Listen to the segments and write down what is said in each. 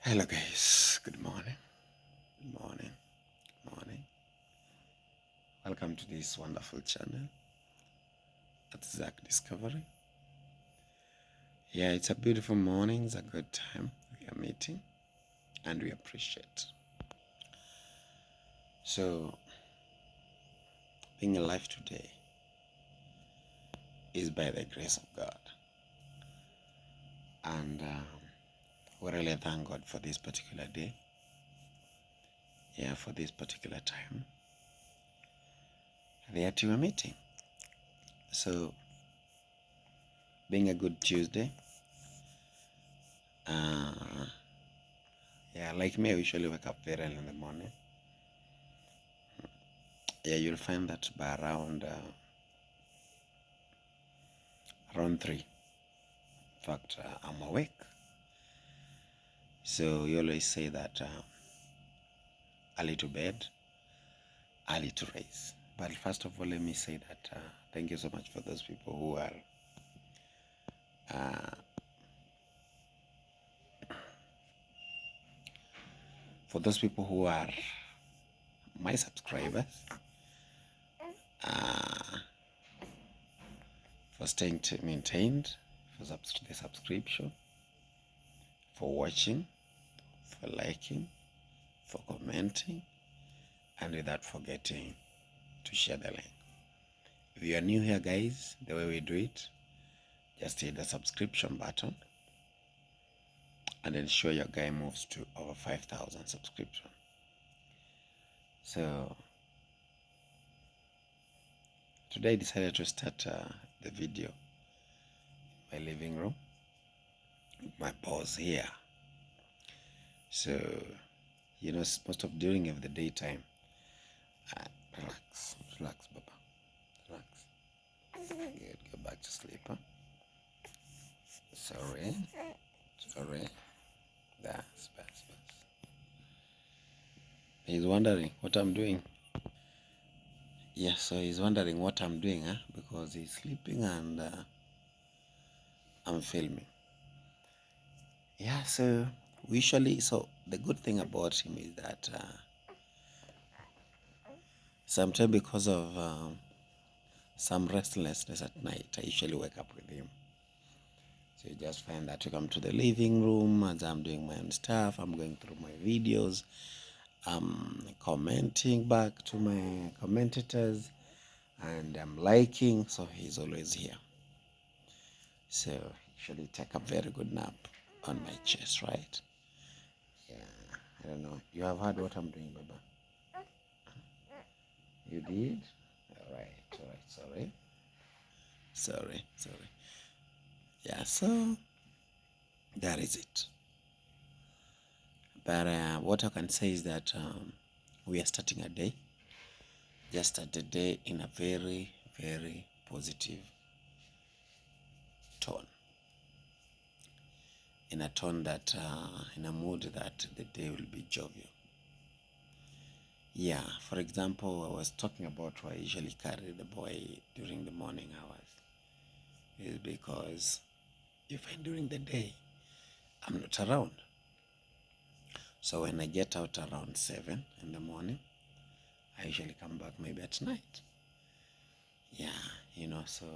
Hello guys, good morning, good morning, good morning. Welcome to this wonderful channel at Zach Discovery. Yeah, it's a beautiful morning, it's a good time. We are meeting and we appreciate. So, being alive today is by the grace of God. And we really thank God for this particular day. Yeah, for this particular time. That you are meeting. So, being a good Tuesday. Yeah, like me, I usually wake up very early in the morning. Yeah, you'll find that by around 3. In fact, I'm awake. So you always say that early to bed, early to rise. But first of all, let me say that thank you so much for those people who are my subscribers, for staying maintained, for the subscription, for watching, for liking, for commenting, and without forgetting to share the link. If you are new here, guys, the way we do it, just hit the subscription button and ensure your guy moves to over 5,000 subscription. So today I decided to start the video in my living room with my boss here. So, you know, most of during of the daytime, relax, Baba, relax. Good, go back to sleep, huh? Sorry. That's. He's wondering what I'm doing. Yeah, so he's wondering what I'm doing, huh? Because he's sleeping and I'm filming. Yeah, so the good thing about him is that sometimes because of some restlessness at night, I usually wake up with him. So you just find that you come to the living room as I'm doing my own stuff, I'm going through my videos, I'm commenting back to my commentators, and I'm liking, so he's always here. So usually take a very good nap on my chest, right? Yeah, I don't know. You have heard what I'm doing, Baba? You did? All right. Sorry. Yeah, so that is it. But what I can say is that we are starting a day. Just start the day in a very, very positive tone. In a tone that, in a mood that the day will be jovial. Yeah, for example, I was talking about why I usually carry the boy during the morning hours. Is because you find during the day I'm not around. So when I get out around 7 in the morning, I usually come back maybe at night. Yeah, you know, so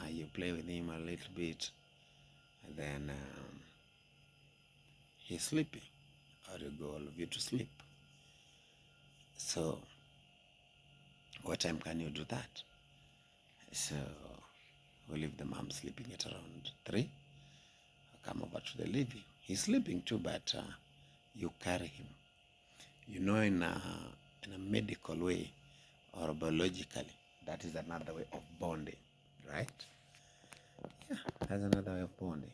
you play with him a little bit, and then he's sleeping, or you go all of you to sleep. So what time can you do that? So we leave the mom sleeping at around 3. I come over to the living. He's sleeping too, but you carry him. You know, in a medical way or biologically, that is another way of bonding, right? Yeah, that's another way of bonding.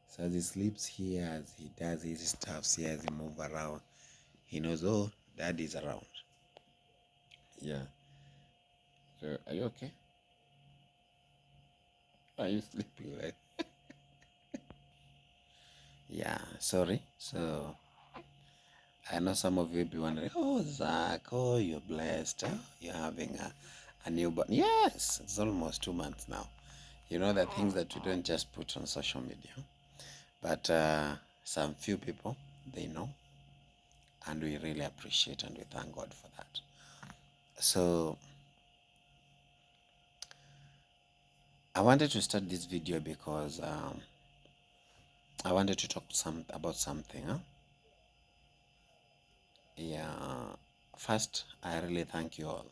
So as he sleeps here, as he does his stuffs here, as he move around, he knows, oh, dad is around. Yeah. So are you okay? Are you sleeping? Right? Yeah, sorry. So I know some of you be wondering, oh, Zach, oh, you're blessed. Oh, you're having a newborn. Yes, it's almost 2 months now. You know, the things that we don't just put on social media. But some few people, they know. And we really appreciate and we thank God for that. So I wanted to start this video because I wanted to talk about something. Huh? Yeah. First, I really thank you all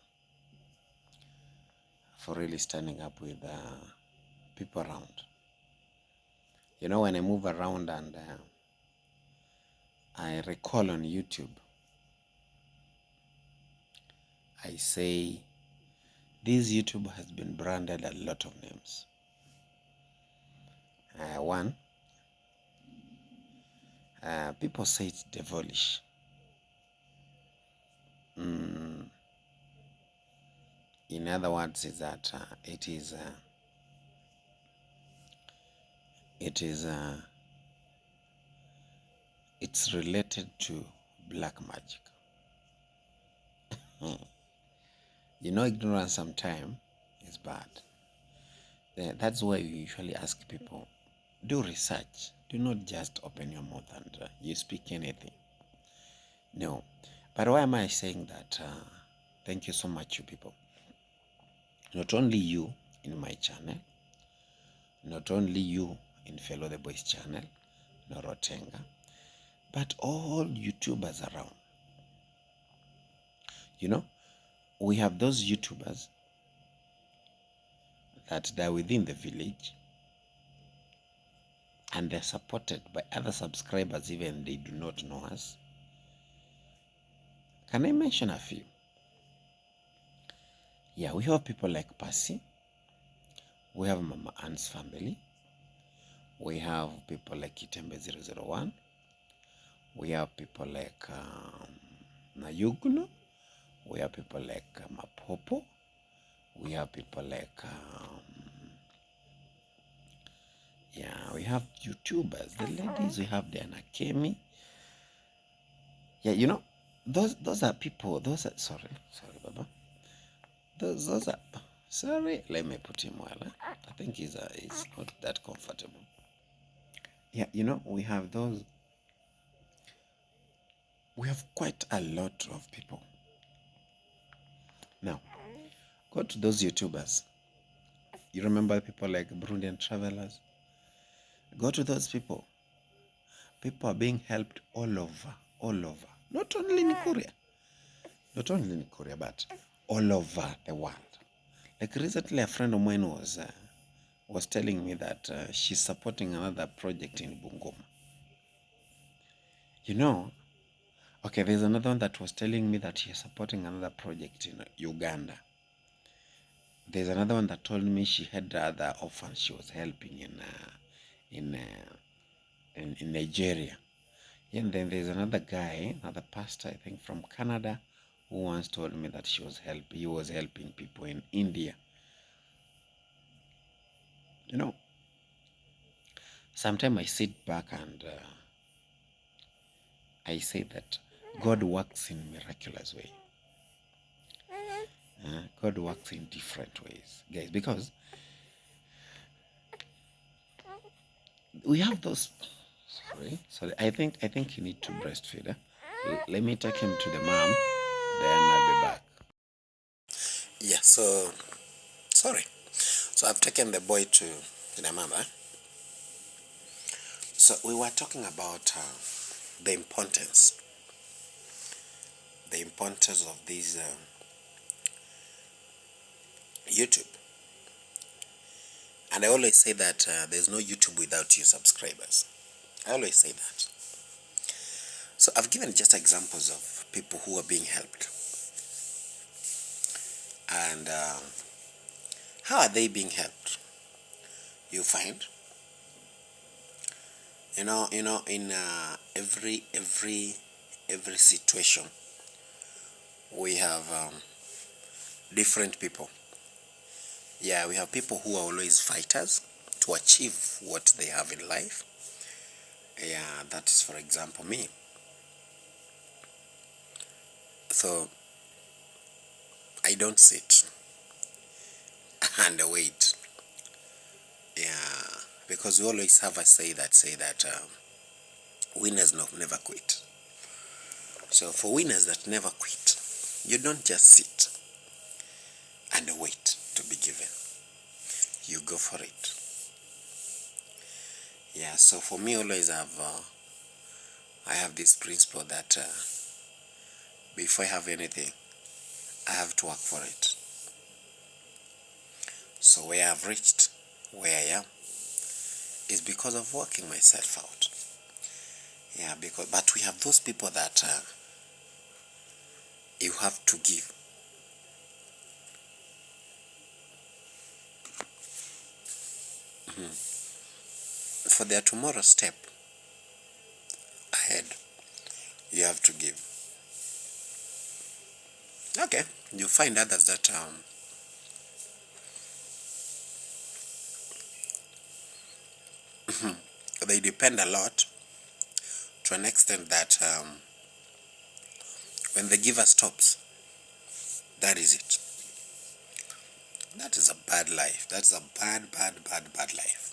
for really standing up with people around. You know, when I move around and I recall on YouTube, I say this YouTube has been branded a lot of names. One, people say it's devilish. In other words, is that it's related to black magic. You know, ignorance sometimes is bad. That's why we usually ask people, do research. Do not just open your mouth and you speak anything. No. But why am I saying that? Thank you so much, you people. Not only you in my channel, not only you in Fellow the Boys channel, Norotenga, but all YouTubers around. You know, we have those YouTubers that they're within the village and they're supported by other subscribers, even they do not know us. Can I mention a few? Yeah, we have people like Percy. We have Mama Ann's family. We have people like Kitembe 001. We have people like Nayugno. We have people like Mapopo. We have people like, yeah, we have YouTubers, the ladies, we have the Anakemi. Yeah, you know, those are people, those are, sorry, Baba. Those are, sorry, let me put him well. I think he's not that comfortable. Yeah, you know, we have quite a lot of people. Now, go to those YouTubers. You remember people like Burundian travelers? Go to those people. People are being helped all over, all over. Not only in Korea, but all over the world. Like recently, a friend of mine was telling me that she's supporting another project in Bungoma. You know, okay, there's another one that was telling me that she's supporting another project in Uganda. There's another one that told me she had other orphans she was helping in Nigeria. And then there's another guy, another pastor, I think from Canada, who once told me that he was helping people in India. You know, sometimes I sit back and I say that God works in miraculous way. God works in different ways, guys, because we have those. Sorry. I think you need to breastfeed. Let me take him to the mom, then I'll be back. Yeah. So sorry. So I've taken the boy to the mom. So we were talking about the importance, of this YouTube. And I always say that there's no YouTube without you subscribers. I always say that. So I've given just examples of people who are being helped. And how are they being helped? You find In every situation, we have different people. Yeah, we have people who are always fighters to achieve what they have in life. Yeah, that is, for example, me. So I don't sit and wait. Yeah, because we always have a say that winners never quit. So for winners that never quit, you don't just sit and wait to be given. You go for it. Yeah. So for me, always I have this principle that before I have anything, I have to work for it. So where I've reached, where I am, is because of working myself out. Yeah. But we have those people that you have to give. For their tomorrow step ahead, you have to give. Okay. You find others that they depend a lot, to an extent that when the giver stops, that is it. That is a bad life. That's a bad life.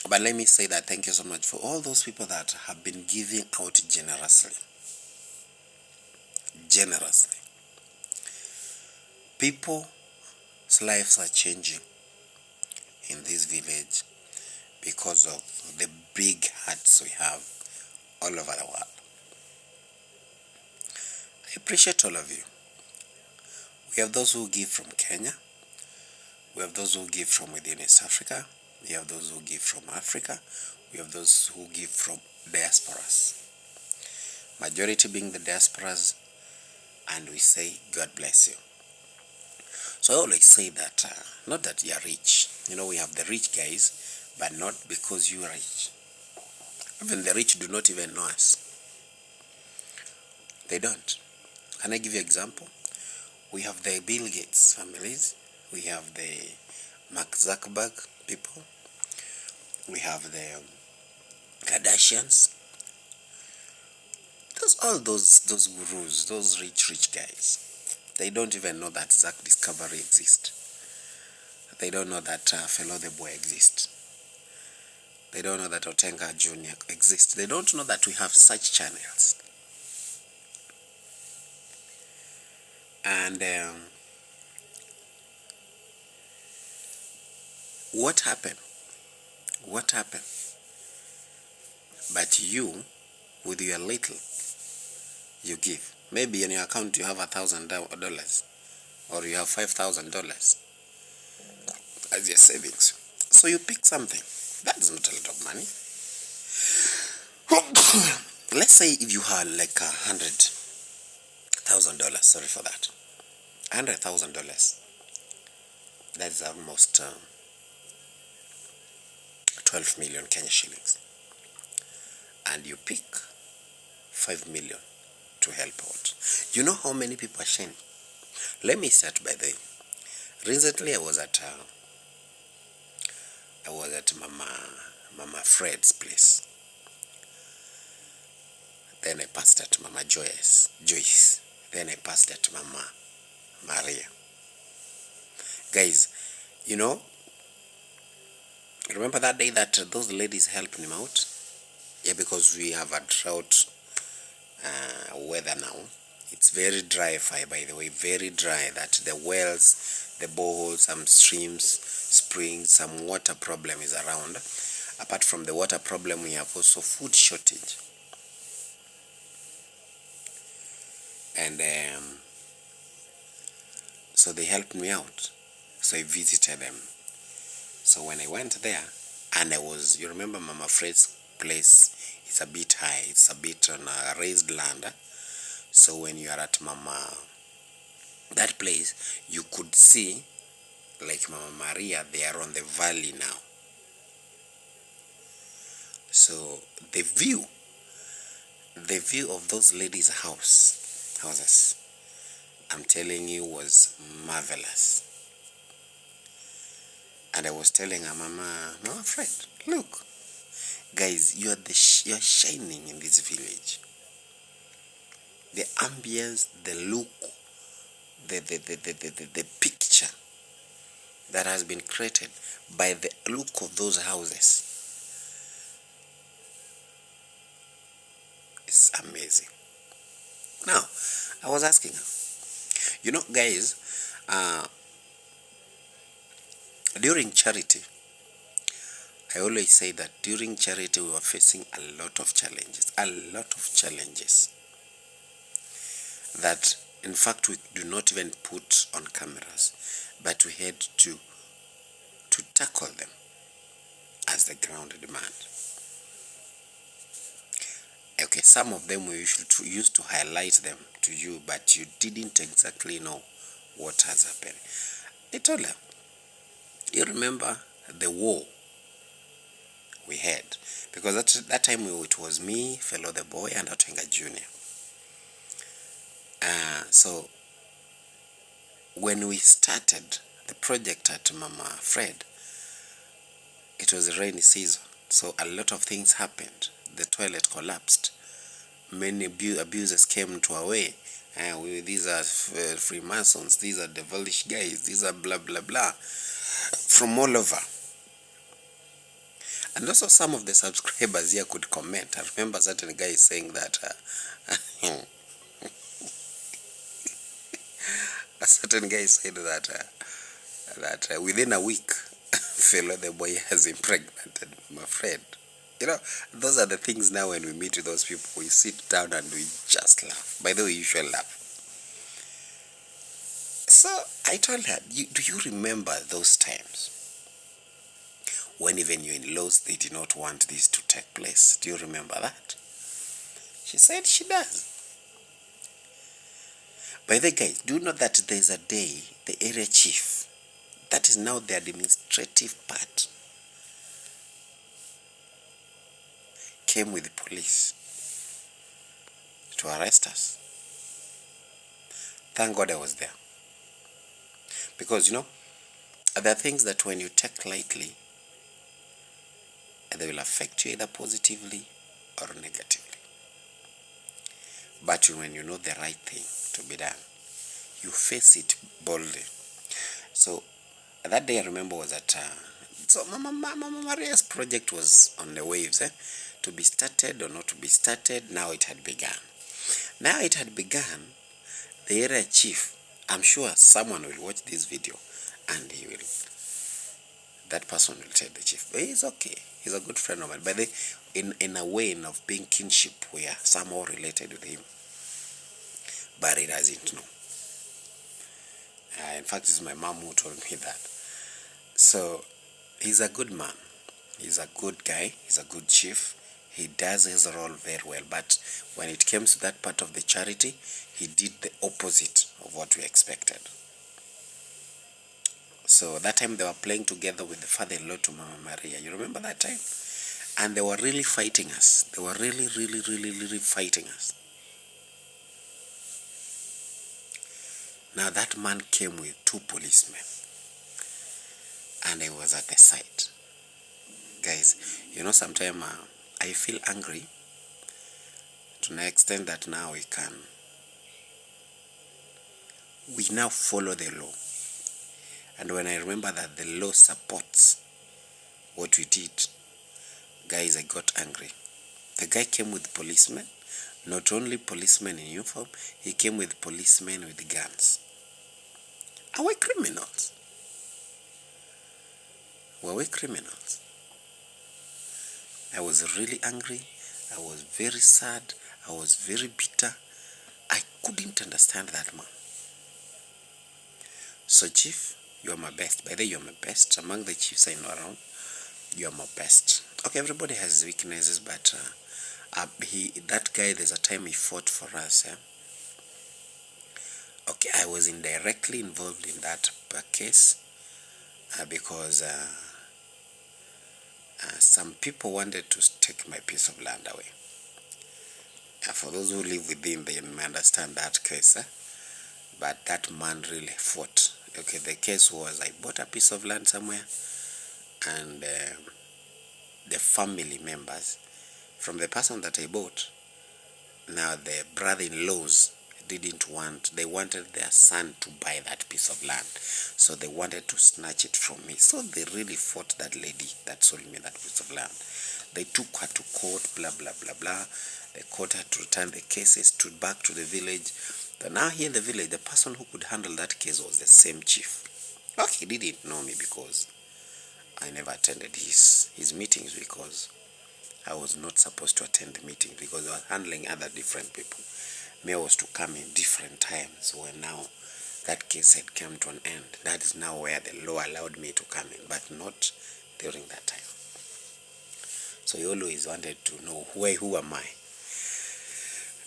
But let me say that thank you so much for all those people that have been giving out generously. Generously. People's lives are changing in this village because of the big hearts we have all over the world. I appreciate all of you. We have those who give from Kenya. We have those who give from within East Africa. We have those who give from Africa. We have those who give from diasporas. Majority being the diasporas, and we say, God bless you. So I always say that, not that you are rich. We have the rich guys, but not because you are rich. Even the rich do not even know us. They don't. Can I give you an example? We have the Bill Gates families. We have the Mark Zuckerberg people. We have the Kardashians. All those gurus, those rich guys. They don't even know that Zack Discovery exists. They don't know that Fellow the Boy exists. They don't know that Otenga Jr. exists. They don't know that we have such channels. And what happened? What happened? But you, with your little, you give. Maybe in your account you have $1,000 or you have $5,000 as your savings. So you pick something. That is not a lot of money. Let's say if you had like $100,000, sorry for that, $100,000, that's almost 12 million Kenya shillings, and you pick 5 million to help out. You know how many people are sharing? Let me start by the recently I was at Mama Fred's place. Then I passed at Mama Joyce. Then I passed at Mama Maria. Guys, remember that day that those ladies helped him out? Yeah, because we have a drought weather now. It's very dry, by the way, very dry, that the wells, the boreholes, some streams, springs, some water problem is around. Apart from the water problem, we have also food shortage. And so they helped me out. So I visited them. So when I went there, and you remember Mama Fred's place is a bit high. It's a bit on a raised land. So when you are at that place, you could see, like Mama Maria, they are on the valley now. So the view of those ladies' houses, I'm telling you, was marvelous. And I was telling her, Mama Fred, look, guys, you're shining in this village. The ambience, the look, the picture that has been created by the look of those houses is amazing. Now, I was asking her, guys, during charity, I always say that during charity we were facing a lot of challenges that in fact we do not even put on cameras, but we had to tackle them as the ground demand. Okay, some of them we used to highlight them to you, but you didn't exactly know what has happened. I told her, you remember the war we had? Because that time it was me, Fellow the Boy, and Atenga Jr. So when we started the project at Mama Fred, it was a rainy season, so a lot of things happened. The toilet collapsed. Many abusers came to our way. These are Freemasons, these are devilish guys, these are blah blah blah, from all over. And also some of the subscribers here could comment. I remember certain guys saying that a certain guy said that within a week, Fellow the Boy has impregnated my friend. Those are the things now when we meet with those people, we sit down and we just laugh. By the way, we usually laugh. So I told her, do you remember those times when even your in-laws, they did not want this to take place? Do you remember that? She said she does. By the way, guys, do you know that there's a day, the area chief, that is now the administrative part, came with the police to arrest us? Thank God I was there. Because, there are things that when you take lightly, they will affect you either positively or negatively. But when you know the right thing to be done, you face it boldly. So that day I remember was that so Mama Maria's project was on the waves, to be started or not to be started. Now it had begun. The area chief, I'm sure someone will watch this video and that person will tell the chief, but he's okay, he's a good friend of mine. But in a way of being kinship, we are somehow related with him, but he doesn't know. In fact, it's my mom who told me that. So he's a good man, he's a good guy, he's a good chief. He does his role very well, but when it came to that part of the charity, he did the opposite of what we expected. So that time they were playing together with the father-in-law to Mama Maria. You remember that time? And they were really fighting us. They were really fighting us. Now that man came with 2 policemen, and he was at the site. Guys, sometimes I feel angry to an extent that now we now follow the law. And when I remember that the law supports what we did, guys, I got angry. The guy came with policemen, not only policemen in uniform, he came with policemen with guns. Are we criminals? Were we criminals? I was really angry. I was very sad. I was very bitter. I couldn't understand that man. So Chief, you are my best. By the way, you are my best. Among the chiefs I know around, you are my best. Okay, everybody has weaknesses, but that guy, there's a time he fought for us. Okay, I was indirectly involved in that case because some people wanted to take my piece of land away. For those who live within, they may understand that case. But that man really fought. Okay, the case was I bought a piece of land somewhere, and the family members from the person that I bought, now the brother-in-laws they wanted their son to buy that piece of land. So they wanted to snatch it from me. So they really fought that lady that sold me that piece of land. They took her to court, blah, blah, blah, blah. The court had to return the cases, stood back to the village. But now here in the village, the person who could handle that case was the same chief. Okay, he didn't know me because I never attended his meetings, because I was not supposed to attend the meeting because I was handling other different people. Me, I was to come in different times when now that case had come to an end. That is now where the law allowed me to come in, but not during that time. So he always wanted to know who am I.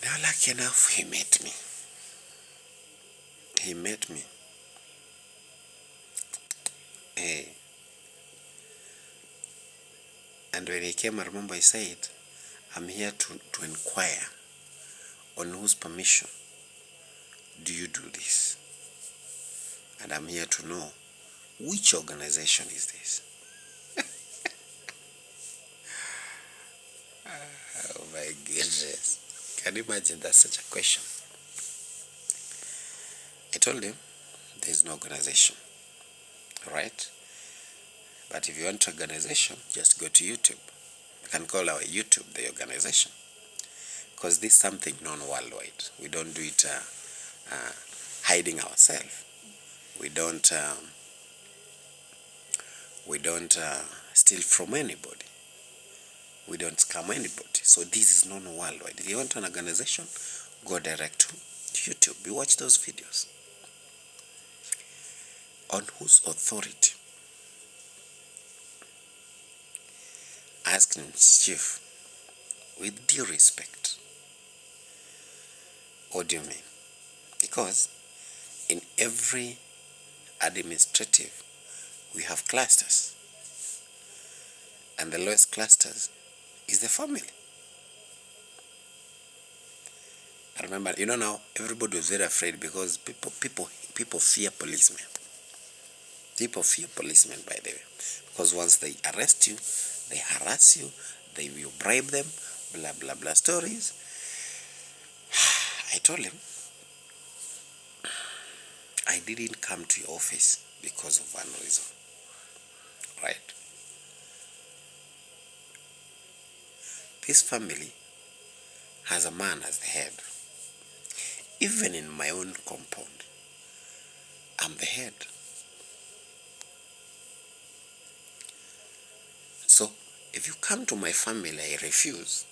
Now, lucky enough, he met me. He met me. Hey. And when he came, I remember he said, I'm here to inquire on whose permission do you do this? And I'm here to know which organization is this? Oh my goodness. Can you imagine that's such a question? I told him there's no organization, right? But if you want an organization, just go to YouTube. You can call our YouTube the organization, because this is something known worldwide. We don't do it hiding ourselves. We don't steal from anybody. We don't scam anybody. So this is known worldwide. If you want an organization, go direct to YouTube. You watch those videos. On whose authority? Ask him, Chief, with due respect, what do you mean? Because in every administrative, we have clusters. And the lowest clusters is the family. I remember, now everybody was very afraid because people fear policemen. People fear policemen, by the way, because once they arrest you, they harass you, they will bribe them, blah, blah, blah stories. I told him, I didn't come to your office because of one reason, right? This family has a man as the head. Even in my own compound, I'm the head. So if you come to my family, I refuse,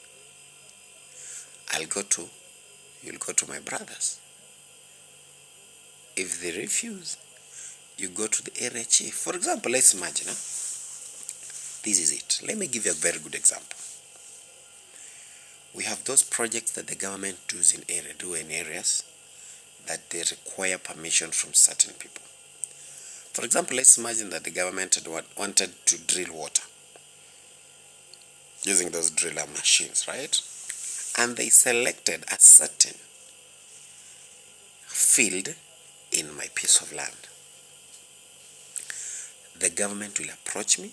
you'll go to my brothers. If they refuse, you go to the area chief. For example, let's imagine, this is it. Let me give you a very good example. We have those projects that the government do in areas that they require permission from certain people. For example, let's imagine that the government had wanted to drill water using those driller machines, right? And they selected a certain field in my piece of land. The government will approach me.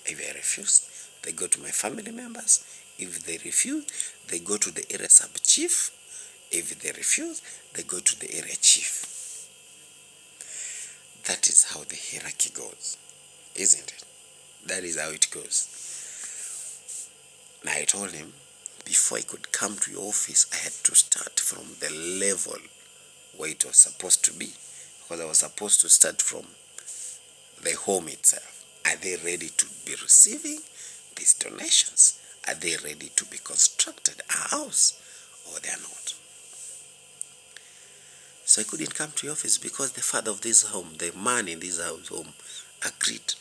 If I refuse, they go to my family members. If they refuse, they go to the area sub-chief. If they refuse, they go to the area chief. That is how the hierarchy goes, isn't it? That is how it goes. Now I told him, before I could come to your office, I had to start from the level where it was supposed to be, because I was supposed to start from the home itself. Are they ready to be receiving these donations? Are they ready to be constructed a house, or they are not? So I couldn't come to your office because the father of this home, the man in this house home, agreed.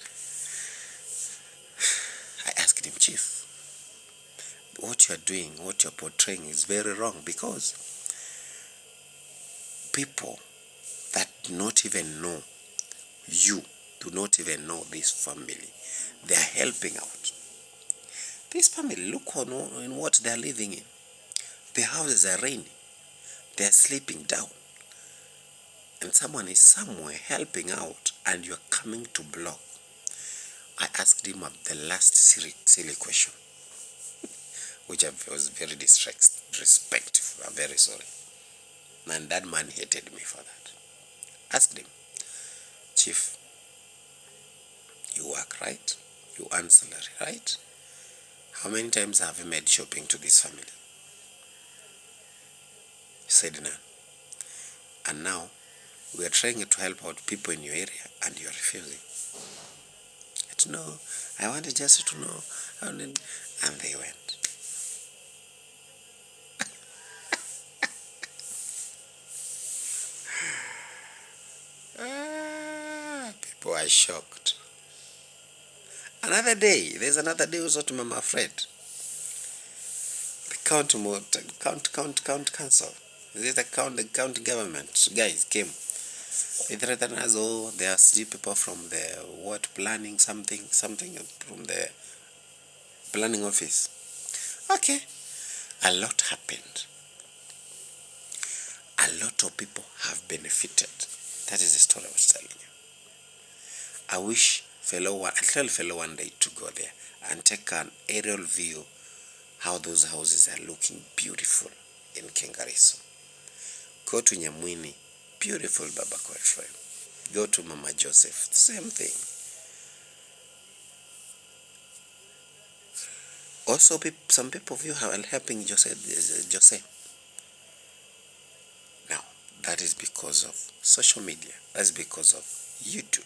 I asked him, Chief, what you're doing, what you're portraying is very wrong, because people that do not even know you, do not even know this family, they are helping out. This family, look on in what they are living in. Their houses are raining. They are sleeping down. And someone is somewhere helping out, and you're coming to block. I asked him the last silly question, which I was very disrespectful. I'm very sorry. And that man hated me for that. Asked him, Chief, you work, right? You earn salary, right? How many times have you made shopping to this family? He said none. And now we are trying to help out people in your area, and you are refusing. No, I wanted just to know. And they went. People are shocked. Another day, there's another day also to Mama Fred. The county council. The county government guys came. They threatened us, oh, there are people from the planning something from the planning office. Okay. A lot happened. A lot of people have benefited. That is the story I was telling you. I wish I tell fellow one day to go there and take an aerial view how those houses are looking beautiful in Kingariso. Go to Nyamwini, beautiful Baba Kwefre. Go to Mama Joseph, same thing. Also, some people of you are helping Jose. Now, that is because of social media. That's because of YouTube.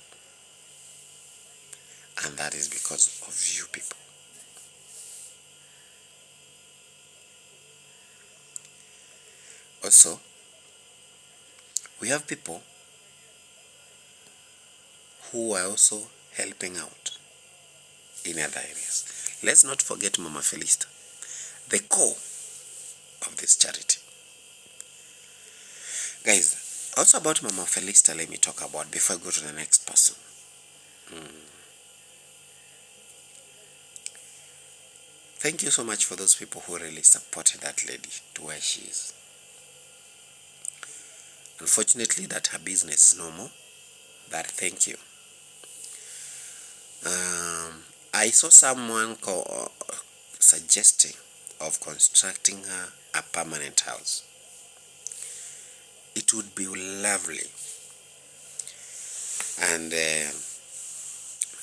And that is because of you people. Also, we have people who are also helping out in other areas. Let's not forget Mama Felista, the core of this charity. Guys, also about Mama Felista, let me talk about before I go to the next person. Thank you so much for those people who really supported that lady to where she is. Unfortunately, that her business is no more. But thank you. I saw someone suggesting of constructing her a permanent house. It would be lovely. And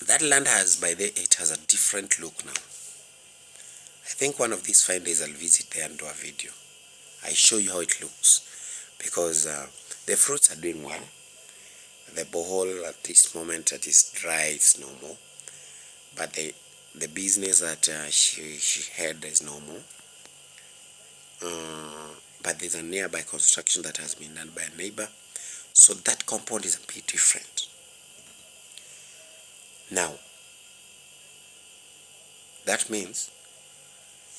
that land has, it has a different look now. I think one of these fine days I'll visit there and do a video. I show you how it looks. Because the fruits are doing well. The borehole at this moment that is dry, it's no more. But the business that she had is no more. But there's a nearby construction that has been done by a neighbor. So that compound is a bit different. Now, that means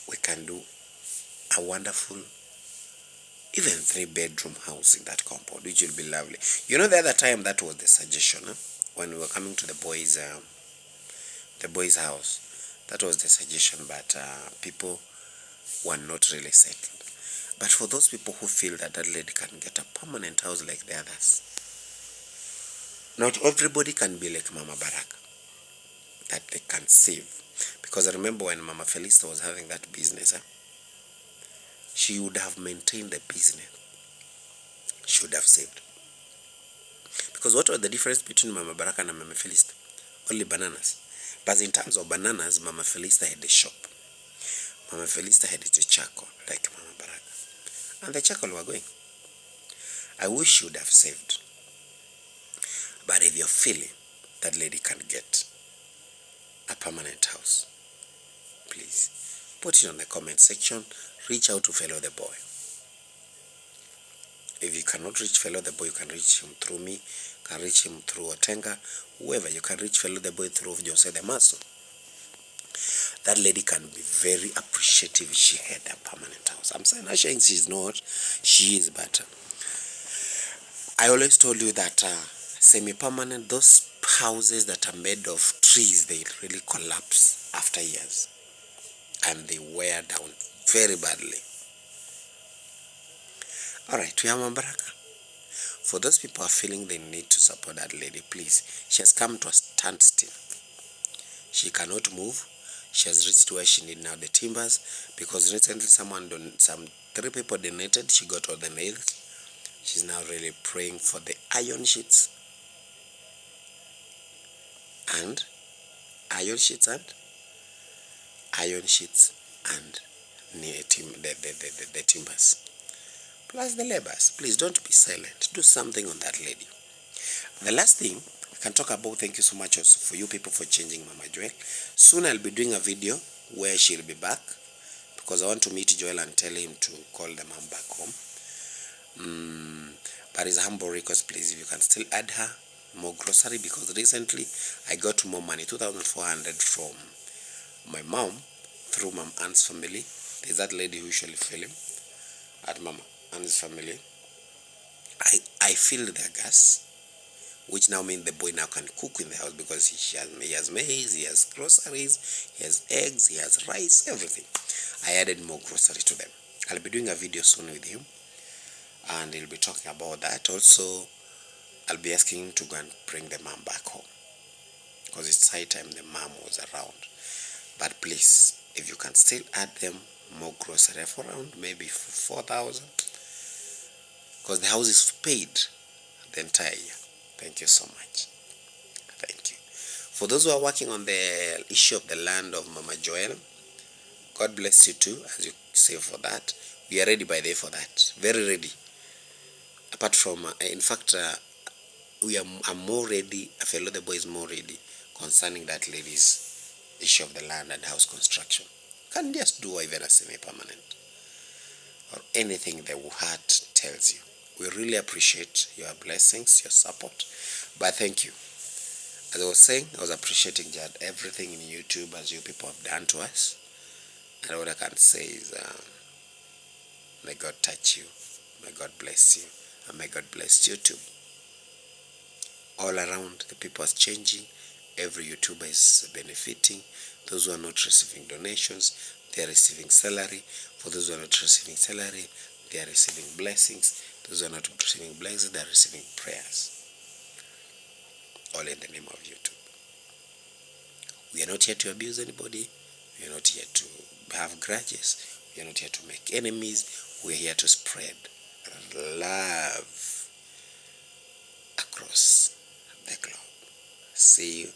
we can do a wonderful, even 3-bedroom house in that compound, which will be lovely. You know, the other time that was the suggestion, when we were coming to the boys' house, that was the suggestion, but people were not really settled. But for those people who feel that that lady can get a permanent house like the others, not everybody can be like Mama Baraka, that they can save. Because I remember when Mama Felista was having that business, she would have maintained the business. She would have saved. Because what was the difference between Mama Baraka and Mama Felista? Only bananas. But in terms of bananas, Mama Felista had a shop. Mama Felista had it a charcoal, like Mama Baraka. And the charcoal were going. I wish she would have saved. But if you're feeling that lady can get a permanent house, please put it on the comment section. Reach out to Fellow the Boy. If you cannot reach Fellow the Boy, you can reach him through me, can reach him through Otenga, whoever. You can reach Fellow the Boy through Jose the Maso. That lady can be very appreciative if she had a permanent house. I'm saying she's not, she is, but I always told you that semi-permanent, those houses that are made of trees, they really collapse after years. and they wear down very badly. Alright, we have Mabaraka. For those people who are feeling they need to support that lady, please. She has come to a standstill. She cannot move. She has reached where she need now the timbers, because recently some 3 people donated. She got all the nails. She's now really praying for the iron sheets and iron sheets and the timbers, plus the labors. Please don't be silent. Do something on that lady. The last thing I can talk about, thank you so much also for you people for changing Mama Joel. Soon I'll be doing a video where she'll be back, because I want to meet Joel and tell him to call the mom back home. But it's a humble request, please, if you can still add her more grocery, because recently I got more money, 2,400 from my mom through Mom Ann's family. There's that lady who usually fill him at Mama Ann's family. I filled their gas, which now means the boy now can cook in the house, because he has maize, he has groceries, he has eggs, he has rice, everything. I added more grocery to them. I'll be doing a video soon with him, and he'll be talking about that. Also, I'll be asking him to go and bring the mom back home, because it's high time the mom was around. But please, if you can still add them more grocery for around maybe 4,000, because the house is paid the entire year. Thank you so much. Thank you. For those who are working on the issue of the land of Mama Joel, God bless you too, as you say for that. We are ready by day for that. Very ready. Apart from, in fact, I'm more ready. I feel the boy is more ready concerning that lady's issue of the land and house construction. Can just do even a semi-permanent or anything the heart tells you. We really appreciate your blessings, your support. But thank you. As I was saying, I was appreciating everything in YouTube as you people have done to us. And what I can say is, may God touch you, may God bless you, and may God bless YouTube. All around, the people are changing. Every YouTuber is benefiting. Those who are not receiving donations, they are receiving salary. For those who are not receiving salary, they are receiving blessings. Those who are not receiving blessings, they are receiving prayers. All in the name of YouTube. We are not here to abuse anybody. We are not here to have grudges. We are not here to make enemies. We are here to spread love across the globe. See you